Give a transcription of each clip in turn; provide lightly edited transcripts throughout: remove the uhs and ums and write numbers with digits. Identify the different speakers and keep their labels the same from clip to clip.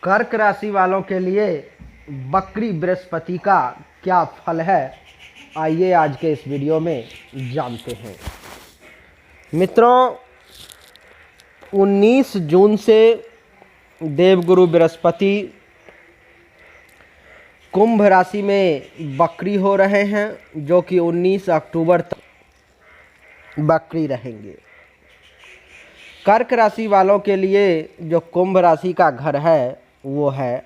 Speaker 1: कर्क राशि वालों के लिए बकरी बृहस्पति का क्या फल है, आइए आज के इस वीडियो में जानते हैं। मित्रों, 19 जून से देवगुरु बृहस्पति कुंभ राशि में बकरी हो रहे हैं, जो कि 19 अक्टूबर तक बकरी रहेंगे। कर्क राशि वालों के लिए जो कुंभ राशि का घर है वो है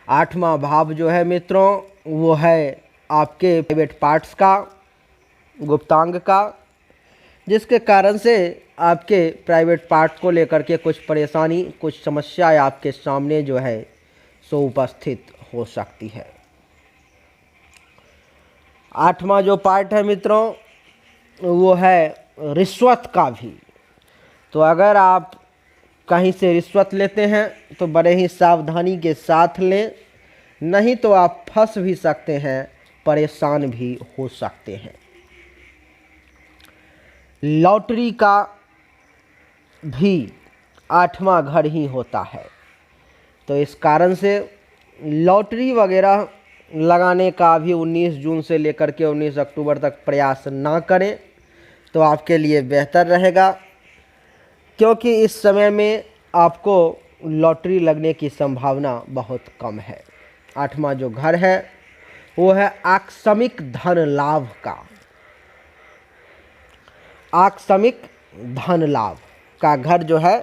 Speaker 1: आठवां भाव जो है मित्रों, वो है आपके प्राइवेट पार्ट्स का, गुप्तांग का, जिसके कारण से आपके प्राइवेट पार्ट को लेकर के कुछ परेशानी, कुछ समस्याएं आपके सामने जो है सो उपस्थित हो सकती है। आठवां जो पार्ट है मित्रों, वो है रिश्वत का भी। तो अगर आप कहीं से रिश्वत लेते हैं तो बड़े ही सावधानी के साथ लें, नहीं तो आप फंस भी सकते हैं, परेशान भी हो सकते हैं। लॉटरी का भी आठवां घर ही होता है, तो इस कारण से लॉटरी वगैरह लगाने का भी 19 जून से लेकर के 19 अक्टूबर तक प्रयास ना करें तो आपके लिए बेहतर रहेगा, क्योंकि इस समय में आपको लॉटरी लगने की संभावना बहुत कम है। आठवां जो घर है वो है आकस्मिक धन लाभ का। आकस्मिक धन लाभ का घर जो है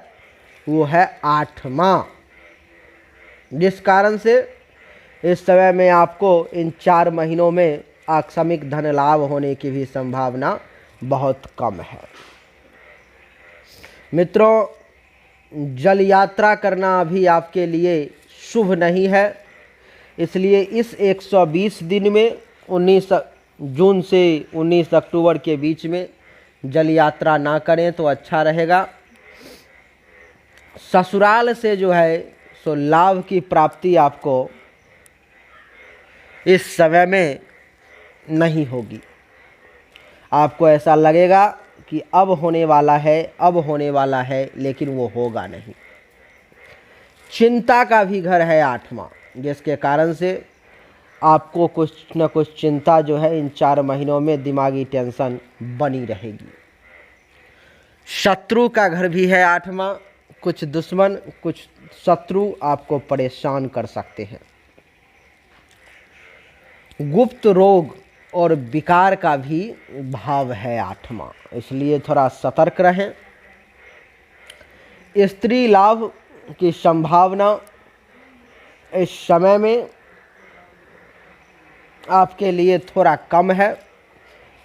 Speaker 1: वो है आठवां, जिस कारण से इस समय में आपको इन 4 महीनों में आकस्मिक धन लाभ होने की भी संभावना बहुत कम है। मित्रों, जल यात्रा करना अभी आपके लिए शुभ नहीं है, इसलिए इस 120 दिन में 19 जून से 19 अक्टूबर के बीच में जल यात्रा ना करें तो अच्छा रहेगा। ससुराल से जो है सो लाभ की प्राप्ति आपको इस समय में नहीं होगी। आपको ऐसा लगेगा कि अब होने वाला है, लेकिन वो होगा नहीं। चिंता का भी घर है आठवां, जिसके कारण से आपको कुछ न कुछ चिंता जो है इन 4 महीनों में दिमागी टेंशन बनी रहेगी। शत्रु का घर भी है आठवां, कुछ दुश्मन, कुछ शत्रु आपको परेशान कर सकते हैं। गुप्त रोग और विकार का भी भाव है आठवां, इसलिए थोड़ा सतर्क रहें। स्त्री लाभ की संभावना इस समय में आपके लिए थोड़ा कम है।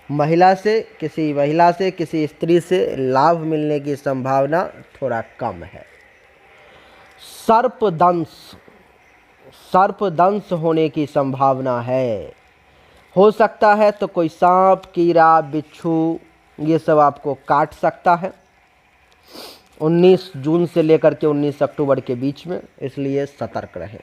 Speaker 1: किसी महिला से किसी स्त्री से लाभ मिलने की संभावना थोड़ा कम है। सर्पदंश होने की संभावना है। हो सकता है तो कोई सांप, कीड़ा, बिच्छू ये सब आपको काट सकता है 19 जून से लेकर के 19 अक्टूबर के बीच में, इसलिए सतर्क रहें।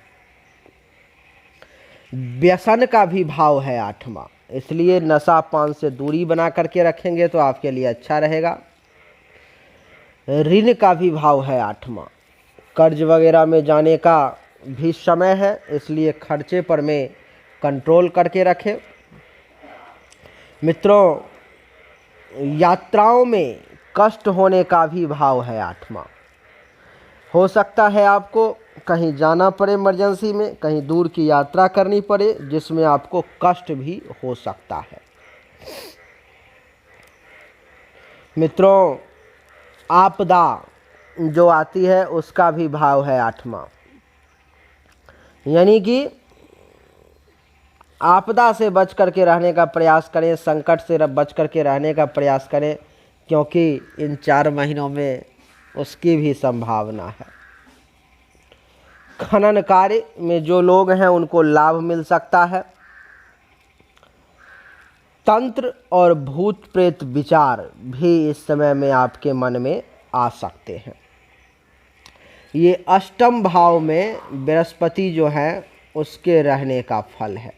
Speaker 1: व्यसन का भी भाव है आठवां, इसलिए नशा पान से दूरी बना करके रखेंगे तो आपके लिए अच्छा रहेगा। ऋण का भी भाव है आठवां, कर्ज वगैरह में जाने का भी समय है, इसलिए खर्चे पर में कंट्रोल करके रखें। मित्रों, यात्राओं में कष्ट होने का भी भाव है आठवां। हो सकता है आपको कहीं जाना पड़े इमरजेंसी में, कहीं दूर की यात्रा करनी पड़े, जिसमें आपको कष्ट भी हो सकता है। मित्रों, आपदा जो आती है उसका भी भाव है आठवां, यानी कि आपदा से बच करके रहने का प्रयास करें, संकट से बच करके रहने का प्रयास करें, क्योंकि इन 4 महीनों में उसकी भी संभावना है। खनन कार्य में जो लोग हैं उनको लाभ मिल सकता है। तंत्र और भूत प्रेत विचार भी इस समय में आपके मन में आ सकते हैं। ये अष्टम भाव में बृहस्पति जो है उसके रहने का फल है।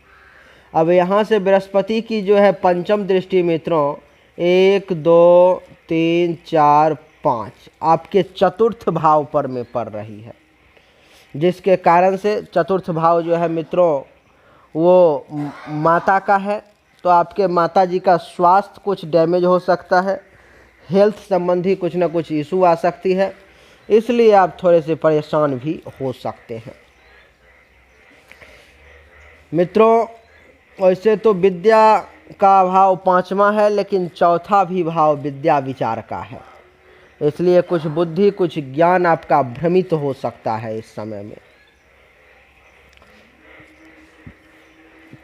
Speaker 1: अब यहाँ से बृहस्पति की जो है पंचम दृष्टि मित्रों 1, 2, 3, 4, 5 आपके चतुर्थ भाव पर में पड़ रही है, जिसके कारण से चतुर्थ भाव जो है मित्रों वो माता का है। तो आपके माता जी का स्वास्थ्य कुछ डैमेज हो सकता है, हेल्थ संबंधी कुछ ना कुछ इशू आ सकती है, इसलिए आप थोड़े से परेशान भी हो सकते हैं। मित्रों वैसे तो विद्या का भाव 5वां है, लेकिन चौथा भी भाव विद्या विचार का है, इसलिए कुछ बुद्धि कुछ ज्ञान आपका भ्रमित हो सकता है इस समय में।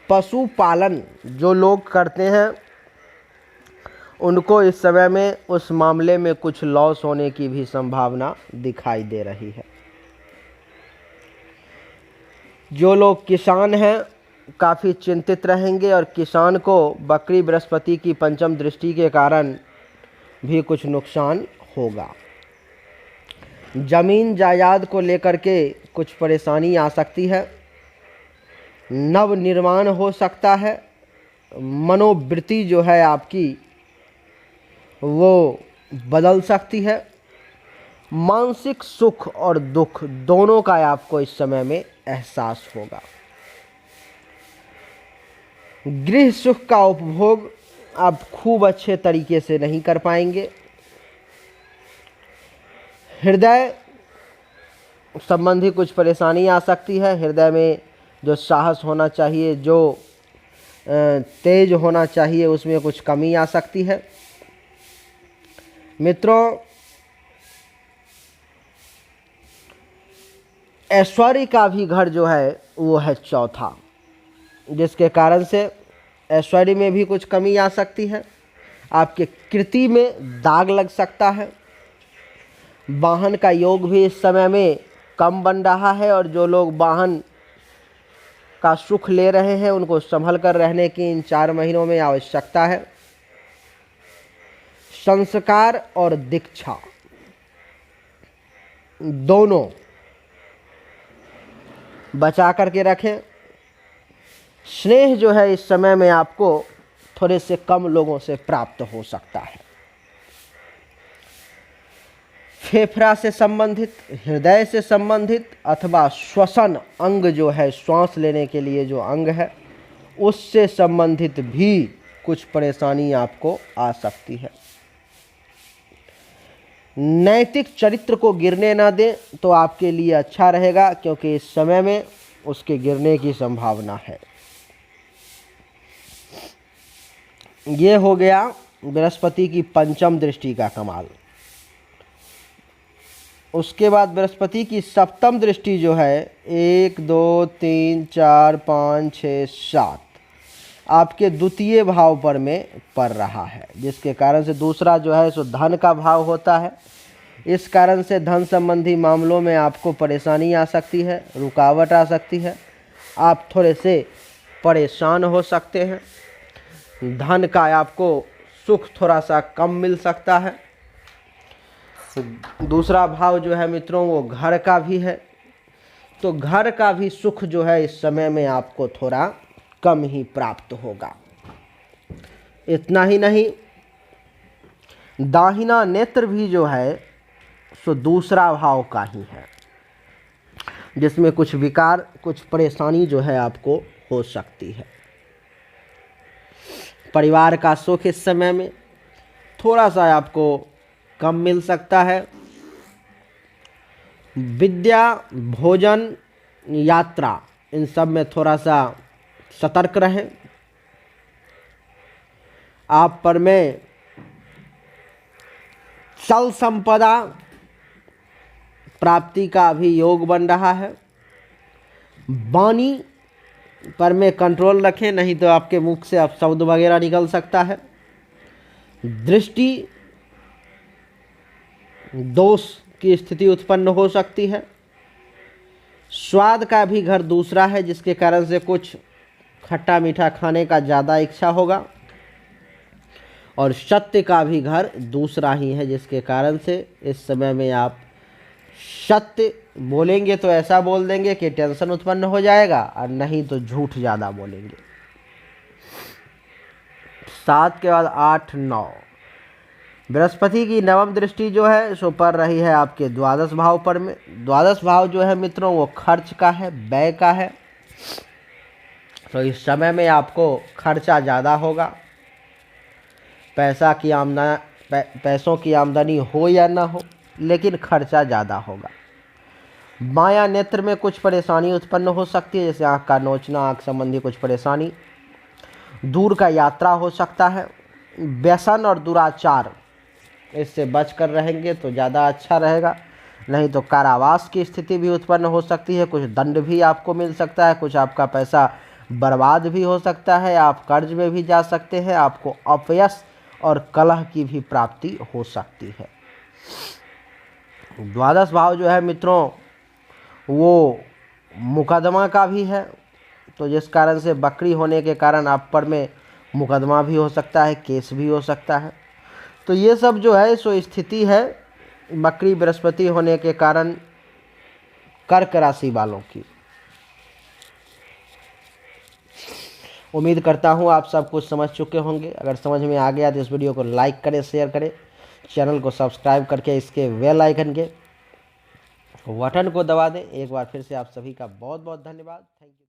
Speaker 1: पशुपालन जो लोग करते हैं उनको इस समय में उस मामले में कुछ लॉस होने की भी संभावना दिखाई दे रही है। जो लोग किसान हैं काफ़ी चिंतित रहेंगे, और किसान को बकरी बृहस्पति की पंचम दृष्टि के कारण भी कुछ नुकसान होगा। जमीन जायदाद को लेकर के कुछ परेशानी आ सकती है, नव निर्माण हो सकता है, मनोवृत्ति जो है आपकी वो बदल सकती है, मानसिक सुख और दुख दोनों का आपको इस समय में एहसास होगा। गृह सुख का उपभोग आप खूब अच्छे तरीके से नहीं कर पाएंगे। हृदय संबंधी कुछ परेशानी आ सकती है, हृदय में जो साहस होना चाहिए, जो तेज होना चाहिए, उसमें कुछ कमी आ सकती है। मित्रों ऐश्वर्य का भी घर जो है वो है चौथा, जिसके कारण से ऐश्वर्य में भी कुछ कमी आ सकती है, आपके कृति में दाग लग सकता है। वाहन का योग भी इस समय में कम बन रहा है, और जो लोग वाहन का सुख ले रहे हैं उनको संभल कर रहने की इन 4 महीनों में आवश्यकता है। संस्कार और दीक्षा दोनों बचा करके रखें। स्नेह जो है इस समय में आपको थोड़े से कम लोगों से प्राप्त हो सकता है। फेफड़ा से संबंधित, हृदय से संबंधित अथवा श्वसन अंग जो है, श्वास लेने के लिए जो अंग है, उससे संबंधित भी कुछ परेशानी आपको आ सकती है। नैतिक चरित्र को गिरने ना दें तो आपके लिए अच्छा रहेगा, क्योंकि इस समय में उसके गिरने की संभावना है। ये हो गया बृहस्पति की पंचम दृष्टि का कमाल। उसके बाद बृहस्पति की सप्तम दृष्टि जो है 1 2 3 4 5 6 7 आपके द्वितीय भाव पर में पड़ रहा है, जिसके कारण से दूसरा जो है सो धन का भाव होता है। इस कारण से धन संबंधी मामलों में आपको परेशानी आ सकती है, रुकावट आ सकती है, आप थोड़े से परेशान हो सकते हैं। धन का आपको सुख थोड़ा सा कम मिल सकता है। दूसरा भाव जो है मित्रों वो घर का भी है, तो घर का भी सुख जो है इस समय में आपको थोड़ा कम ही प्राप्त होगा। इतना ही नहीं, दाहिना नेत्र भी जो है सो दूसरा भाव का ही है, जिसमें कुछ विकार कुछ परेशानी जो है आपको हो सकती है। परिवार का सुख इस समय में थोड़ा सा आपको कम मिल सकता है। विद्या, भोजन, यात्रा, इन सब में थोड़ा सा सतर्क रहें। आप पर में चल संपदा प्राप्ति का भी योग बन रहा है। वाणी पर में कंट्रोल रखें, नहीं तो आपके मुख से अब शब्द वगैरह निकल सकता है। दृष्टि दोष की स्थिति उत्पन्न हो सकती है। स्वाद का भी घर दूसरा है, जिसके कारण से कुछ खट्टा मीठा खाने का ज़्यादा इच्छा होगा। और सत्य का भी घर दूसरा ही है, जिसके कारण से इस समय में आप सत्य बोलेंगे तो ऐसा बोल देंगे कि टेंशन उत्पन्न हो जाएगा, और नहीं तो झूठ ज़्यादा बोलेंगे। 7 के बाद 8 9 बृहस्पति की नवम दृष्टि जो है सो पड़ रही है आपके द्वादश भाव पर में। द्वादश भाव जो है मित्रों वो खर्च का है, व्यय का है। तो इस समय में आपको खर्चा ज़्यादा होगा। पैसों की आमदनी हो या ना हो, लेकिन खर्चा ज़्यादा होगा। माया नेत्र में कुछ परेशानी उत्पन्न हो सकती है, जैसे आँख का नोचना, आँख संबंधी कुछ परेशानी। दूर का यात्रा हो सकता है। व्यसन और दुराचार इससे बचकर रहेंगे तो ज़्यादा अच्छा रहेगा, नहीं तो कारावास की स्थिति भी उत्पन्न हो सकती है। कुछ दंड भी आपको मिल सकता है, कुछ आपका पैसा बर्बाद भी हो सकता है, आप कर्ज में भी जा सकते हैं, आपको अपयश और कलह की भी प्राप्ति हो सकती है। द्वादश भाव जो है मित्रों वो मुकदमा का भी है, तो जिस कारण से बकरी होने के कारण आप पर में मुकदमा भी हो सकता है, केस भी हो सकता है। तो ये सब जो है सो स्थिति है बकरी बृहस्पति होने के कारण कर्क राशि वालों की। उम्मीद करता हूँ आप सब कुछ समझ चुके होंगे। अगर समझ में आ गया तो इस वीडियो को लाइक करें, शेयर करें, चैनल को सब्सक्राइब करके इसके बेल आइकन के बटन को दबा दें। एक बार फिर से आप सभी का बहुत बहुत धन्यवाद। Thank you.